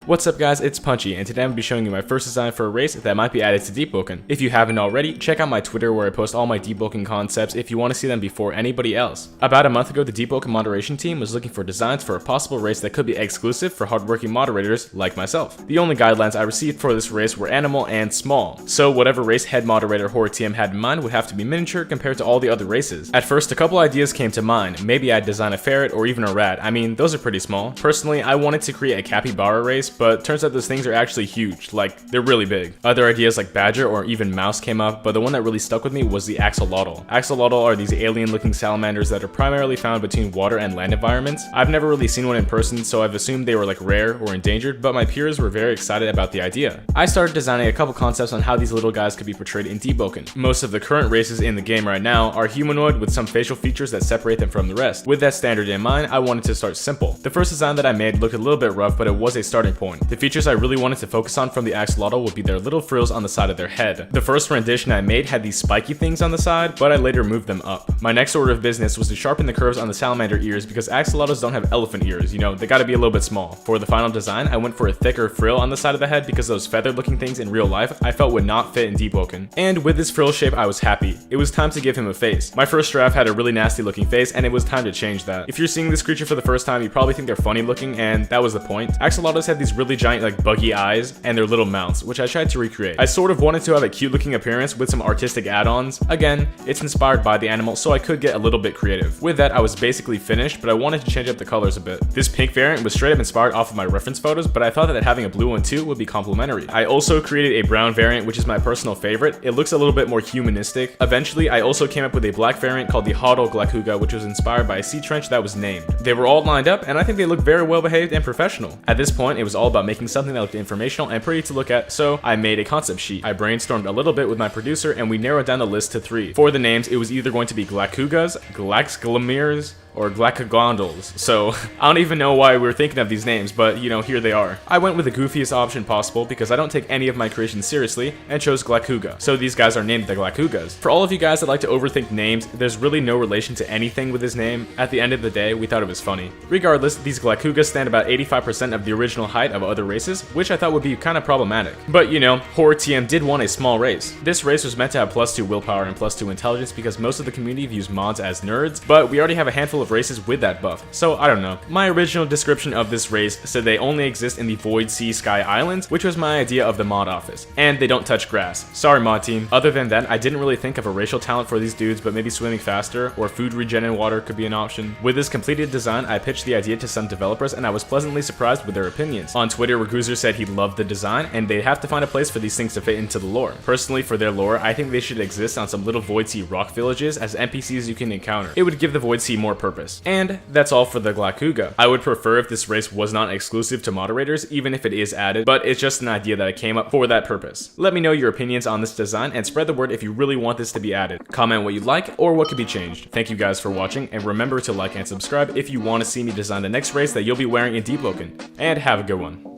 What's up guys, it's Punchy, and today I'm going to be showing you my first design for a race that might be added to Deepwoken. If you haven't already, check out my Twitter where I post all my Deepwoken concepts if you want to see them before anybody else. About a month ago, the Deepwoken moderation team was looking for designs for a possible race that could be exclusive for hardworking moderators like myself. The only guidelines I received for this race were animal and small, so whatever race head moderator TheRealPunchee had in mind would have to be miniature compared to all the other races. At first, a couple ideas came to mind. Maybe I'd design a ferret or even a rat. I mean, those are pretty small. Personally, I wanted to create a capybara race, but turns out those things are actually huge, like they're really big. Other ideas like badger or even mouse came up, but the one that really stuck with me was the axolotl. Axolotl are these alien looking salamanders that are primarily found between water and land environments. I've never really seen one in person, so I've assumed they were like rare or endangered, but my peers were very excited about the idea. I started designing a couple concepts on how these little guys could be portrayed in Deepwoken. Most of the current races in the game right now are humanoid with some facial features that separate them from the rest. With that standard in mind, I wanted to start simple. The first design that I made looked a little bit rough, but it was a starting point. The features I really wanted to focus on from the axolotl would be their little frills on the side of their head. The first rendition I made had these spiky things on the side, but I later moved them up. My next order of business was to sharpen the curves on the salamander ears because axolotls don't have elephant ears, you know, they gotta be a little bit small. For the final design, I went for a thicker frill on the side of the head because those feathered looking things in real life I felt would not fit in Deepwoken. And with this frill shape, I was happy. It was time to give him a face. My first draft had a really nasty looking face, and it was time to change that. If you're seeing this creature for the first time, you probably think they're funny looking, and that was the point. Axolotls have these really giant like buggy eyes and their little mouths, which I tried to recreate. I sort of wanted to have a cute looking appearance with some artistic add-ons. Again, it's inspired by the animal, so I could get a little bit creative. With that, I was basically finished, but I wanted to change up the colors a bit. This pink variant was straight up inspired off of my reference photos, but I thought that having a blue one too would be complementary. I also created a brown variant, which is my personal favorite. It looks a little bit more humanistic. Eventually, I also came up with a black variant called the Hodl Glakuga, which was inspired by a sea trench that was named. They were all lined up, and I think they look very well behaved and professional. At this point, it was all about making something that looked informational and pretty to look at, so I made a concept sheet. I brainstormed a little bit with my producer, and we narrowed down the list to 3. For the names, it was either going to be Glakugas, Glaxglamirs, or Glacagondals. So I don't even know why we were thinking of these names, but you know, here they are. I went with the goofiest option possible because I don't take any of my creations seriously and chose Glakuga. So these guys are named the Glakugas. For all of you guys that like to overthink names, there's really no relation to anything with this name. At the end of the day, we thought it was funny. Regardless, these Glakugas stand about 85% of the original height of other races, which I thought would be kind of problematic. But you know, TheRealPunchee did want a small race. This race was meant to have +2 willpower and +2 intelligence because most of the community views mods as nerds, but we already have a handful of races with that buff, so I don't know. My original description of this race said they only exist in the Void Sea Sky Islands, which was my idea of the mod office, and they don't touch grass. Sorry mod team. Other than that, I didn't really think of a racial talent for these dudes, but maybe swimming faster or food regen in water could be an option. With this completed design, I pitched the idea to some developers and I was pleasantly surprised with their opinions. On Twitter, Raguzer said he loved the design and they'd have to find a place for these things to fit into the lore. Personally, for their lore, I think they should exist on some little Void Sea rock villages as NPCs you can encounter. It would give the Void Sea more purpose. And that's all for the Glakuga. I would prefer if this race was not exclusive to moderators, even if it is added, but it's just an idea that I came up for that purpose. Let me know your opinions on this design and spread the word if you really want this to be added. Comment what you like or what could be changed. Thank you guys for watching, and remember to like and subscribe if you want to see me design the next race that you'll be wearing in Deepwoken. And have a good one.